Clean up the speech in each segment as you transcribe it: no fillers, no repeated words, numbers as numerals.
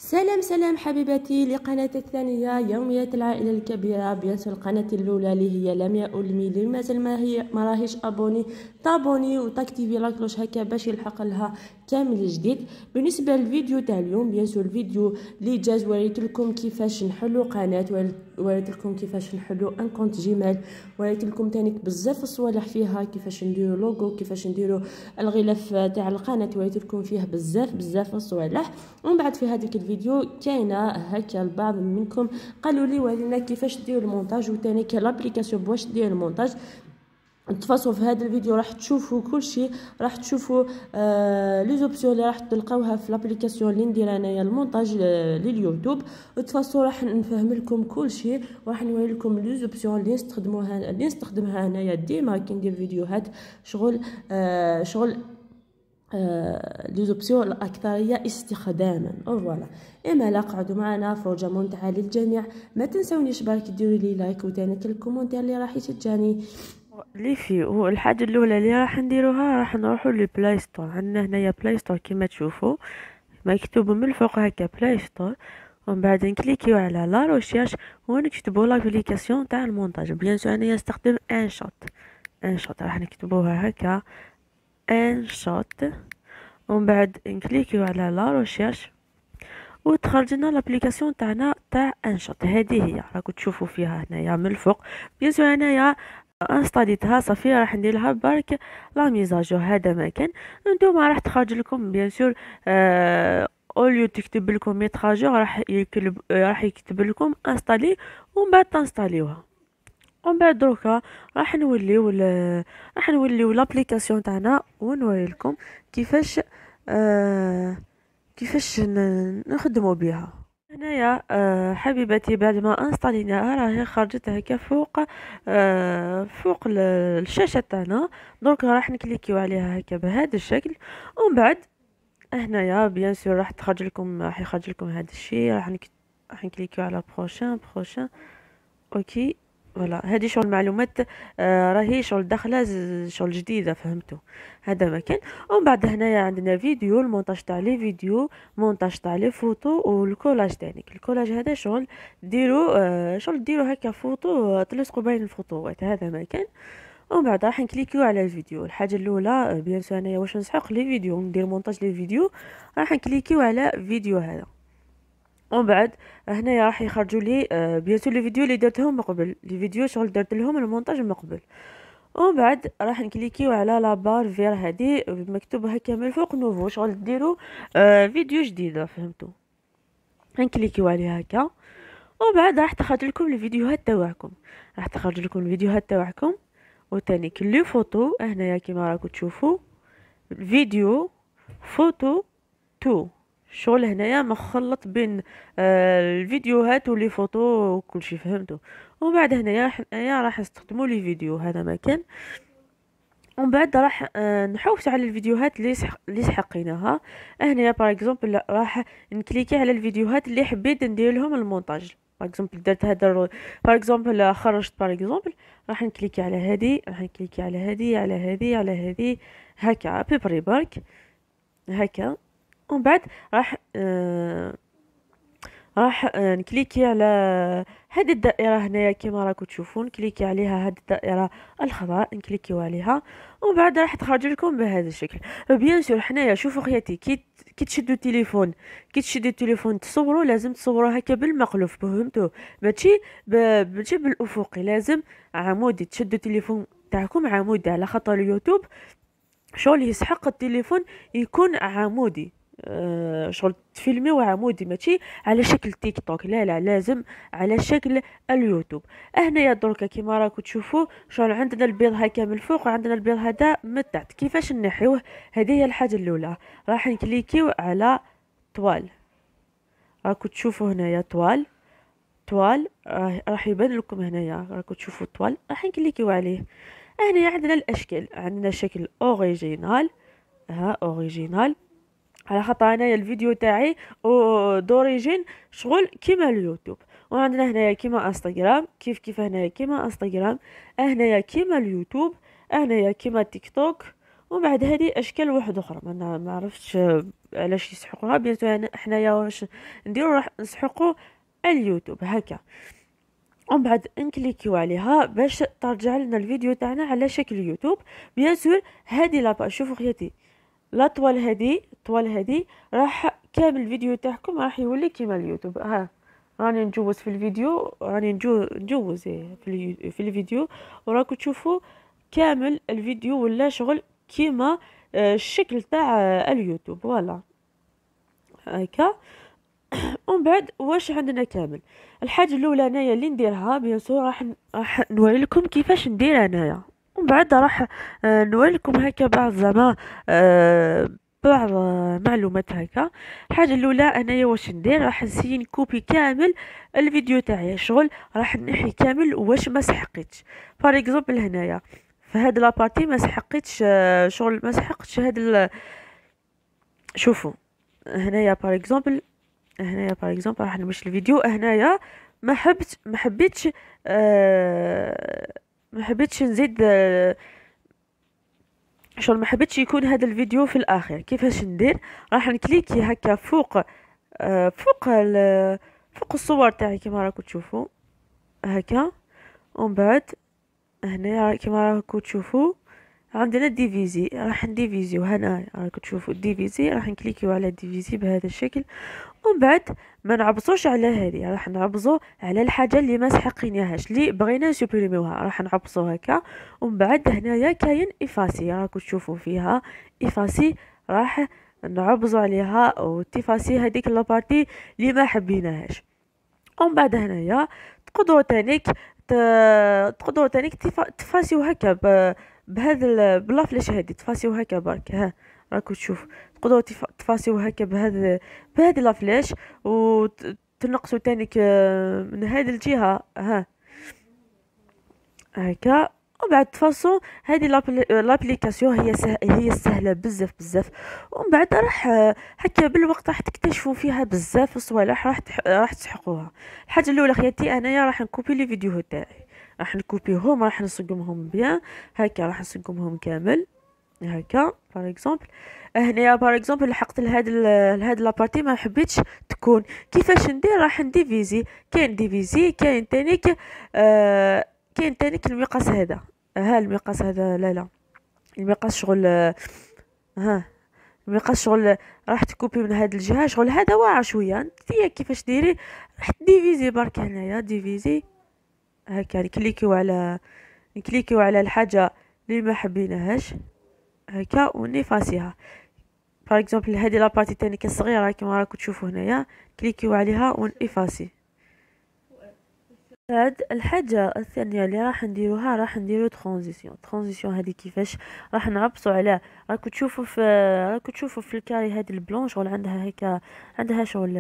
سلام حبيبتي لقناة الثانية يوميات العائلة الكبيرة. بيانسور القناة الأولى اللي هي لمياء أولمي اللي مازال ما راهيش ابوني طابوني وتاكتيفي لاكلوش هكا باش يلحق لها كامل الجديد. بالنسبة للفيديو تاع اليوم بيانسور الفيديو اللي جاز وريت لكم كيفاش نحلو قناة، وريت لكم كيفاش نحلو ان كونت جيميل، وريت لكم تانيك بزاف الصوالح فيها، كيفاش نديرو لوغو، كيفاش نديرو الغلاف تاع القناة، وريت لكم فيه بزاف الصوالح. ومن بعد في هذاك الفيديو كاينه هكا البعض منكم قالوا لي ورينا كيفاش ديروا المونتاج وتاني لابليكاسيون باش دير المونتاج. تفاصيل في هذا الفيديو راح تشوفوا كل شيء، راح تشوفوا لي زوبسيون اللي راح تلقاوها في لابليكاسيون اللي ندير انايا المونتاج لليوتيوب. وتفاصيل راح نفهم لكم كل شيء، وراح نوري لكم لي زوبسيون اللي نستخدمها انايا ديما كي ندير فيديوهات شغل لي زوبسيون الاكثريه استخداما. فوالا اما لا قعدوا معنا فرجه ممتعه للجميع. ما تنسونيش برك ديروا لي لايك وتاني الكومونتير اللي راح يشجعني لي في. والحاجه الاولى اللي راح نديروها راح نروحوا للبلاي ستور. عندنا هنايا بلاي ستور كما تشوفوا مكتوب من الفوق هكا بلاي ستور، ومن بعد نكليكيو على لا ريشيرش ونكتبوا لابليكاسيون تاع المونتاج. بيان سور انا نستخدم ان شوت راح نكتبوها هكا ان شوت، ومن بعد نكليكيو على لا ريشيرش وتخرج لنا لابليكاسيون تاعنا تاع انشط. هذه هي راكم تشوفوا فيها هنايا من الفوق. بيان سور انايا انستاليتها صافي، راح ندير لها برك لا ميزاجور. هذا مكان نتوما راح تخرج لكم بيان سور اوليو تكتب لكم ميتراجور راح يكتب لكم انستالي، ومن بعد تنستاليوها. ومن بعد دروكا راح نوليو لابليكاسيون تاعنا ونوري لكم كيفاش نخدموا بها. هنايا حبيبتي بعد ما انستاليناها راهي خرجت هكا فوق الشاشه تاعنا. دونك راح نكليكيو عليها هكا بهذا الشكل، ومن بعد هنايا بيان سور راح يخرج لكم هذا الشيء. راح نكليكيو على بروشان اوكي. فوالا هذه شغل المعلومات راهي شغل داخله شغل جديده، فهمتوا هذا مكان. ومن بعد هنايا عندنا فيديو، المونتاج تاع لي فيديو، مونتاج تاع لي فوتو، والكولاج تاعك. الكولاج هذا شغل ديروا هكا فوتو تلصقوا بين الفوتوات، هذا مكان. ومن بعد راح نكليكيو على الفيديو. الحاجه الاولى بيان سور انايا واش نسحق لي فيديو ندير مونتاج لي فيديو، راح نكليكيو على فيديو هذا. ومن بعد هنايا راح يخرجوا لي بيان سور لي فيديو اللي درتهم من قبل، لي فيديو شغل درت لهم المونتاج من قبل. ومن بعد راح نكليكيو على لا بار فير هذه مكتوب هكا من الفوق نوفو، شغل ديروا فيديو جديده، فهمتوا. نكليكيو عليها هكا. ومن بعد راح تخرج لكم الفيديوهات تاعكم، وتاني كل فوتو هنايا كيما راكم تشوفوا فيديو فوتو تو. شغل هنايا مخلط بين الفيديوهات ولي فوتو وكل شيء، فهمتوا. ومن بعد هنايا راح نستخدموا لي فيديو، هذا مكان. ومن بعد راح نحوس على الفيديوهات اللي سحقيناها. هنايا باغ اكزومبل راح نكليكي على الفيديوهات اللي حبيت ندير لهم المونتاج. باغ اكزومبل درت هذا باغ اكزومبل خرجت باغ اكزومبل، راح نكليكي على هذه، راح نكليكي على هذه، على هذه، على هذه، هكا بيبري برك هكا. ومن بعد راح نكليكي على هذه الدائره هنايا كيما راكم تشوفون، نكليكي عليها هذه الدائره الخضراء، نكليكيو عليها. ومن بعد راح تخرج لكم بهذا الشكل. بيان سور حنايا شوفوا خياتي كي تشدوا التليفون تصوروا، لازم تصوروا هكا بالمقلوب، فهمتوا. ماشي بالافقي، لازم عمودي. تشدوا التليفون تاعكم عمودي، على خاطر اليوتيوب شغل يسحق التليفون يكون عمودي. شغل تفيلميو عمودي، ماشي على شكل تيك توك، لا لازم على شكل اليوتيوب. هنايا دركا كيما راكم تشوفوا شغل عندنا البيض هكا من الفوق وعندنا البيض هذا من تحت. كيفاش نحيوه؟ هذه هي الحاجه الاولى. راح نكليكيو على طوال، راكم تشوفوا هنايا طوال راح يبان لكم هنايا، راكم تشوفوا طوال، راح نكليكيو عليه. هنا عندنا الاشكال، عندنا شكل اوريجينال، اوريجينال على خاطر انايا الفيديو تاعي دوريجين شغل كيما اليوتيوب. وعندنا هنايا كيما انستغرام، كيف هنايا كيما انستغرام، هنايا كيما اليوتيوب، هنايا كيما تيك توك. ومن بعد هذه اشكال واحده اخرى ما عرفتش علاش يسحقوها. بيان سور حنايا واش نديرو، راح نسحقوا اليوتيوب هكا، ومن بعد نكليكيو عليها باش ترجع لنا الفيديو تاعنا على شكل يوتيوب. بيان سور هذه لابا، شوفوا خياتي، لا طوال هذه، الطوال هذه راح كامل الفيديو تاعكم راح يولي كيما اليوتيوب. ها راني نجوز في الفيديو، راني نجوز في الفيديو، وراكم تشوفوا كامل الفيديو ولا شغل كيما الشكل تاع اليوتيوب. فوالا هكا. ومن بعد واش عندنا كامل. الحاجه الاولى انايا اللي نديرها بيان سور راح نوري لكم كيفاش ندير انايا، ومن بعد راح نوري لكم هكا بعض زعما بعض معلومات هكا. الحاجه الاولى انايا واش ندير، راح نسيي نكوبي كامل الفيديو تاعي، شغل راح نحي كامل واش ما سحقتش. بار اكزومبل هنايا في هاد لابارتي ما سحقتش، شغل ما سحقتش هاد شوفوا هنايا بار اكزومبل، هنايا بار اكزومبل راح نمشي الفيديو هنايا، ما حبيتش ما حبيتش نزيد شغل ما حبيتش يكون هذا الفيديو في الاخر. كيفاش ندير، راح نكليكي هكا فوق فوق فوق الصور تاعي كما راكم تشوفوا هكا، ومن بعد هنا كما راكم تشوفوا عندنا ديفيزي، راح نديفيزيو هنا راكم تشوفوا ديفيزي، راح نكليكيو على ديفيزي بهذا الشكل. ومن بعد ما نعبصوش على هذه، راح نعبصو على الحاجه اللي ما سحقيناهاش اللي بغينا نسوبريميوها، راح نعبصو هكا. ومن بعد هنايا كاين افاسي، راكم تشوفوا فيها افاسي، راح نعبزو عليها وتفاسي هذيك لابارتي اللي ما حبيناهاش. ومن بعد هنايا تقدروا تانيك تقدروا تانيك تفاسيو هكا بهذا بلا فلاش هادي، تفاسيو هكا برك. ها راكم تشوف تقدروا تفاسيو هكا بهذه لا فلاش، وتنقصوا تانيك من هذه الجهه ها هكا. وبعد تفاصون هذه لابليكاسيون هي سهله بزاف بزاف. ومن بعد راح هكا بالوقت راح تكتشفوا فيها بزاف صوالح راح تسحقوها. الحاجه الاولى خياتي انايا راح نكوبي لي فيديو تاعي، راح نكوبيهم، راح نصقمهم بيان هكا، راح نصقمهم كامل هكا. بار اكزومبل هنايا بار اكزومبل لحقت لهاد لابارتي ما حبيتش تكون. كيفاش ندير، راح نديفيزي، كاين ديفيزي، كاين تانيك كاين تانيك المقاس هذا، ها المقاس هذا، لا المقاس شغل ها المقاس شغل راح تكوبي من هاد الجهه، شغل هذا واعر شويه. انت كيفاش ديري، راح ديفيزي برك هنايا ديفيزي هكا، نكليكيو على الحاجه اللي ما حبيناهاش هكا ونفاسيها. بار اكزومبل هذه لابارتي تاني كصغيره كما راكم تشوفوا هنايا، كليكيو عليها ونفاسي. بعد الحاجه الثانيه اللي راح نديروها، راح نديرو ترانزيسيون هذه كيفاش راح نعبصوا على، راكم تشوفوا في الكاري هذه البلون شغل عندها هكا، عندها شغل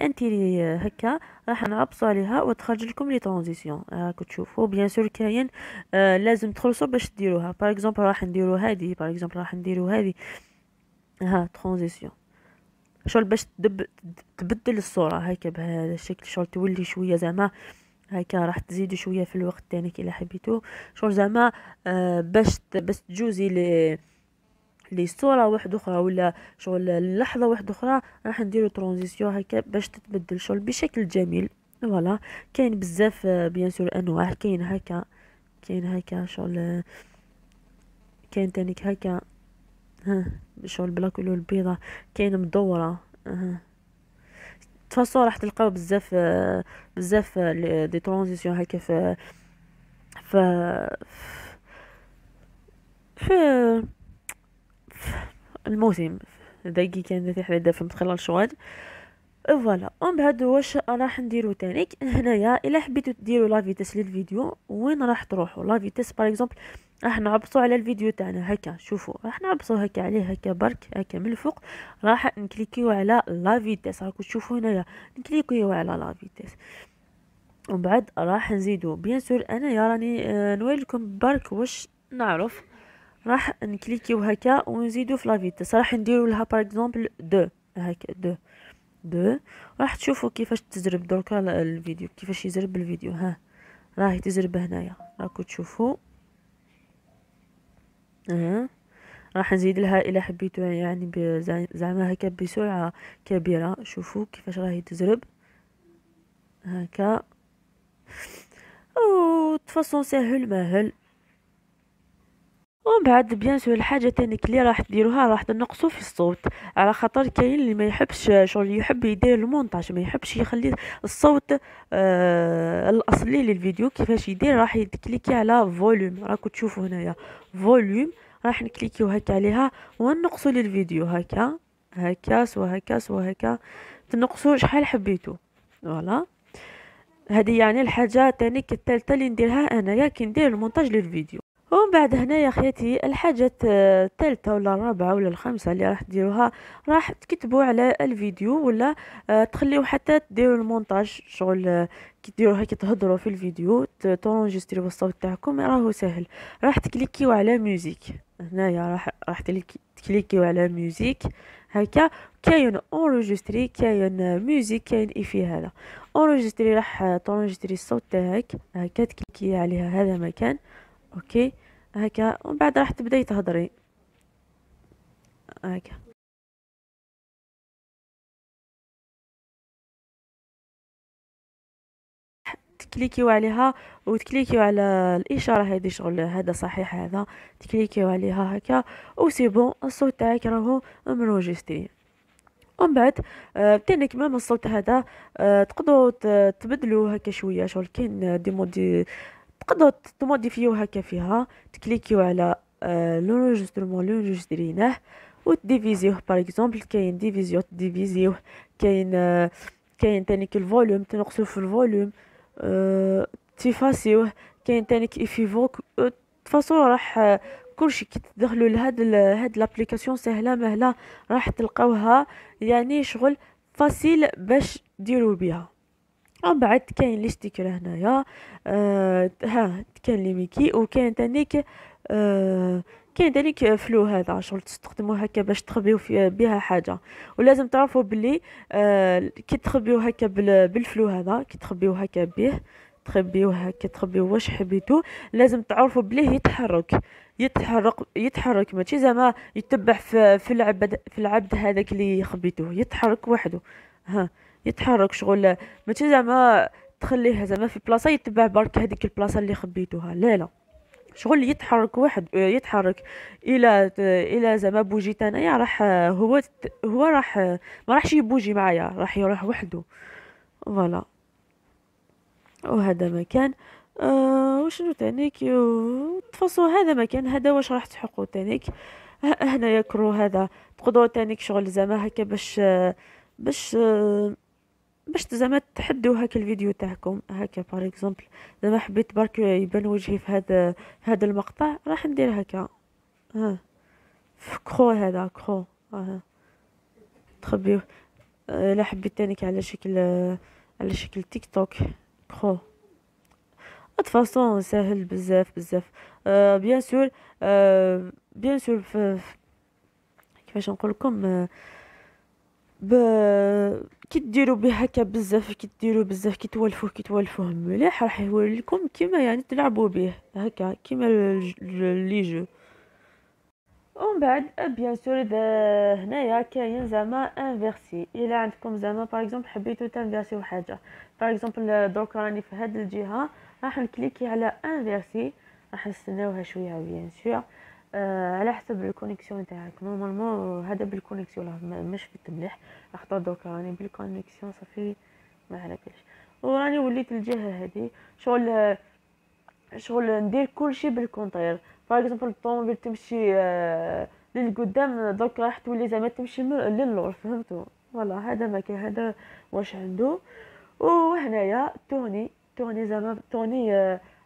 انتيري هكا، راح نعبصوا عليها وتخرج لكم لي ترانزيسيون. راكم تشوفوا بيان سور كاين لازم تخلصوا باش ديروها. بار اكزومبل راح نديرو هذه، بار اكزومبل راح نديرو هذه ها ترانزيسيون، شغل باش تبدل الصوره هكا بهذا الشكل، شغل تولي شويه زعما هكا، راح تزيدوا شويه في الوقت تانيك الا حبيتو، شغل زعما باش تجوزي لي صوره واحده اخرى ولا شغل لحظه واحده اخرى، راح نديرو ترانزيسيون هكا باش تتبدل شغل بشكل جميل. فوالا كاين بزاف بيان سور انواع، كاين هكا شغل، كاين تانيك هكا ها شغل بلا كلو البيضة، كاين مدورة تفاصيل راح تلقاو بزاف دي ترانزيسيون هكا في في الموسم دقيقة كان ذي حدا في مدخل الشواد. فوالا ومن بعد واش راح نديرو تانيك هنايا، الا حبيتو ديرو لا فيتاس للفيديو وين راح تروحوا لا فيتاس. باغ اكزومبل راح نعبصوا على الفيديو تاعنا هكا، شوفوا راح نعبصوا هكا عليه هكا برك هكا من الفوق، راح نكليكيو على لا فيتاس، راكم تشوفوا هنايا نكليكيو على لا فيتاس. ومن بعد راح نزيدو بيان سور انايا راني نوريلكم برك واش نعرف، راح نكليكيو هكا ونزيدو في لا فيتاس، راح نديرو لها باغ اكزومبل 2 هكا 2 راح تشوفوا كيفاش تزرب دركا الفيديو، كيفاش يزرب الفيديو. ها راهي تزرب هنايا راكم تشوفوا أها. راح نزيد لها الى حبيتو يعني زعما هكا بسرعه كبيره. شوفوا كيفاش راهي تزرب هكا. او تفاصون ساهل ماهل. ومن بعد بيان سور الحاجه تانيك اللي راح ديروها راح تنقصوا في الصوت، على خاطر كاين اللي ما يحبش شغل يحب يدير المونتاج، ما يحبش يخلي الصوت الاصلي للفيديو. كيفاش يدير؟ راح يكليكي على فوليوم، راكو تشوفوا هنايا فوليوم، راح نكليكيو هكا عليها ونقصوا للفيديو هكا هكا سوا هكا سوا هكا، تنقصوا شحال حبيتو. فوالا هذه يعني الحاجه تانيك الثالثه اللي نديرها انايا كي ندير المونتاج للفيديو. ومن بعد هنايا خياتي الحاجة الثالثة ولا الرابعة ولا الخامسة اللي راح ديروها، راح تكتبوا على الفيديو ولا تخليو حتى تديروا المونتاج شغل كي ديروا هكا تهضروا في الفيديو تونجستريو بالصوت تاعكم، راهو سهل. راح تكليكيو على ميوزيك هنايا، راح تكليكيو على ميوزيك هكا. كاين اونجستري، كاين ميوزيك، كاين ايفي. هذا اونجستري راح تونجستري الصوت تاعك هكا، تكليكي عليها هذا مكان اوكي هكا. ومن بعد راح تبداي تهضري هكا. تكليكيو عليها وتكليكيو على الاشاره هذه شغل هذا صحيح، هذا تكليكيو عليها هكا وسي بون. الصوت تاعك راهو منوجستي. ومن بعد تانيك مام الصوت هذا تقدروا تبدلوا هكا شويه شغل كاين دي مودي تقدروا تموديفيو هكا فيها. تكليكيو على لونجسترمون اللي نجستريناه وتديفيزيوه باغ اكزومبل. كاين ديفيزيو ديفيزيوه، كاين كاين تانيك الفوليوم تنقصو في الفوليوم، تيفاسيوه. كاين تانيك ايفيفوك. تفاصيل راح كلشي كي تدخلوا هاد لابليكاسيون سهله مهله راح تلقاوها يعني شغل فاسيل باش ديروا بها. ومن بعد كاين لي ستيكر هنايا ها كاين لي ميكي، وكاين تانيك كاين تانيك فلو هذا شغل تستخدموه هكا باش تخبيو بها حاجه. ولازم تعرفوا بلي كي تخبيو هكا بالفلو هذا، كي تخبيو هكا به تخبيوه هكا تخبيو واش حبيتو، لازم تعرفوا بليه يتحرك ماشي زعما يتبع في العبد هذاك اللي خبيتوه، يتحرك وحده. ها يتحرك شغل ماشي زعما تخليه زعما في بلاصه يتبع برك هذيك البلاصه اللي خبيتوها، لا لا، شغل يتحرك واحد يتحرك الى زعما بوجيت انايا راح هو راح ما راحش يبوجي معايا، راح يروح وحده. فوالا وهذا مكان وشنو تانيك تفصوا هذا مكان هذا واش راح تحقوا تانيك. هنا يكرو هذا تقدروا تانيك شغل زعما هكا باش زعما تحدوا هكا الفيديو تاعكم هكا باغ اكزومبل. زعما حبيت برك يبان وجهي في هذا المقطع راح ندير هكا ها في كرو هذا كرو تخبيوه. الا حبيت تانيك على شكل تيك توك كرو. de façon ساهل بزاف بزاف. بيان سور بيان سور كيفاش نقول لكم ب كي ديروا به هكا بزاف، كي ديروا بزاف كي توالفوه مليح راح يوري لكم كيما يعني تلعبوا به هكا كيما لي جو. ومن بعد بيان سور هنايا كاين زعما انفيرسي. الا عندكم زعما باغ اكزومبل حبيتو تنفيرسيو حاجه باغ اكزومبل دوكا راني في هاد الجهه راح نكليكي على انفيرسي، راح نستناوها شويه بيان سور على حسب الكونيكسيون تاعك. نورمالمون هذا بالكونيكسيون مش بالتمليح، خاطر دوكا راني بالكونيكسيون صافي ما على باليش. وراني وليت الجهه هذه شغل ندير كلشي بالكونطير. باغ اكزومبل الطوموبيل تمشي للقدام دوك راح تولي زعما تمشي للور، فهمتوا؟ فوالا هذا ما كاين، هذا واش عنده. وهنايا توني زعما توني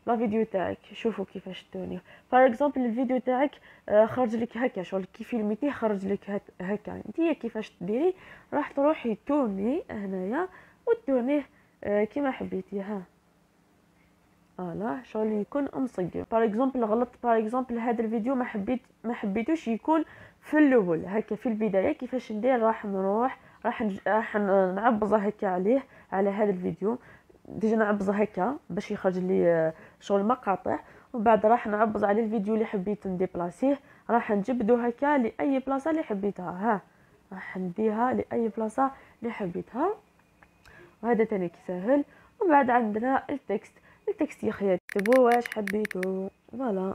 لا فيديو تاعك. شوفوا كيفاش توني باغ اكزومبل الفيديو تاعك خرج لك هكا شغل كي فيلميتيه خرج لك هكا. نتيا كيفاش تديري؟ راح تروحي توني هنايا وتونيه كيما حبيتي. ها فوالا شغل يكون مصقر. باغ اكزومبل غلط باغ اكزومبل هذا الفيديو ما حبيتوش يكون في الاول هكا في البدايه. كيفاش ندير؟ راح نروح راح نعبز هكا عليه على هذا الفيديو ديجا نعبز هكا باش يخرج لي شغل مقاطع. ومن بعد راح نعبز على الفيديو اللي حبيت نديبلاسيه، راح نجبدو هكا لاي بلاصه اللي حبيتها. ها راح نديها لاي بلاصه اللي حبيتها، وهذا تاني سهل. ومن بعد عندنا التكست يا خيا تكتبوا واش حبيتو، فوالا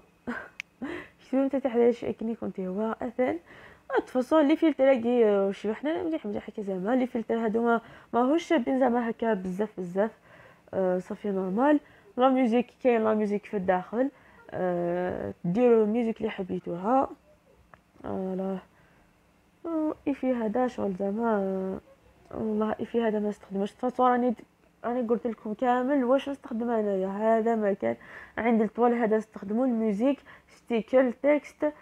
كتبوا انت تحت شي كني كنت هو اثن تفصل لي فلتر كي واش حنا مليح هكا زعما لي فلتر هادو ماهوش شابين زعما هكا بزاف صافي نورمال. لا ميوزيك كاين لا ميوزيك في الداخل، ديروا الميوزيك اللي حبيتوها. فوالا ايفي هذا شغل زعما والله ايفي هذا ما استخدمش فاصو. راني قلت لكم كامل واش نستخدم انايا. هذا ما كان عند الطوال هذا استخدموا الميوزيك ستيكر تكست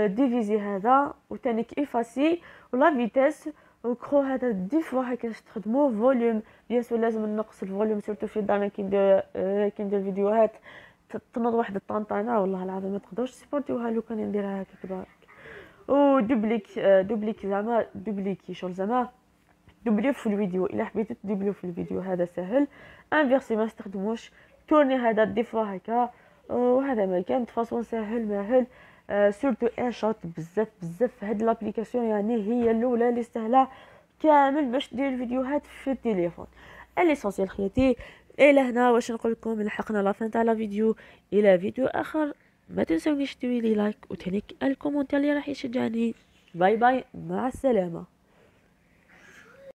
ديفيزي هذا وتانيك افاسي ولا فيتاس وكرو هذا دي فوا هكا نستخدموه. فوليوم بيان سور لازم نقص الفوليوم سورتو في دارنا كي ندير فيديوهات تنوض واحد الطنطانه والله العظيم ما تقدرش تسبورتيوها لو كان نديرها هكا كبار. و دوبليك زعما دوبليكي شغل زعما دوبليو في الفيديو. الا حبيتو تدوبليو في الفيديو هذا سهل. انفيرسي ما نستخدموش. تورني هذا دي فوا هكا وهذا ما كان فاصون سهل ماهل. سورتو ان شوت بزاف هاد لابليكاسيون يعني هي الاولى اللي سهله كامل باش دير الفيديوهات في التليفون. الاسونسيال خياتي الى هنا واش نقول لكم لحقنا لافين تاع لا فيديو. الى فيديو اخر ما تنسونيش ديروا لي لايك وتانيك الكومونتير اللي راح يشجعني. باي باي مع السلامه.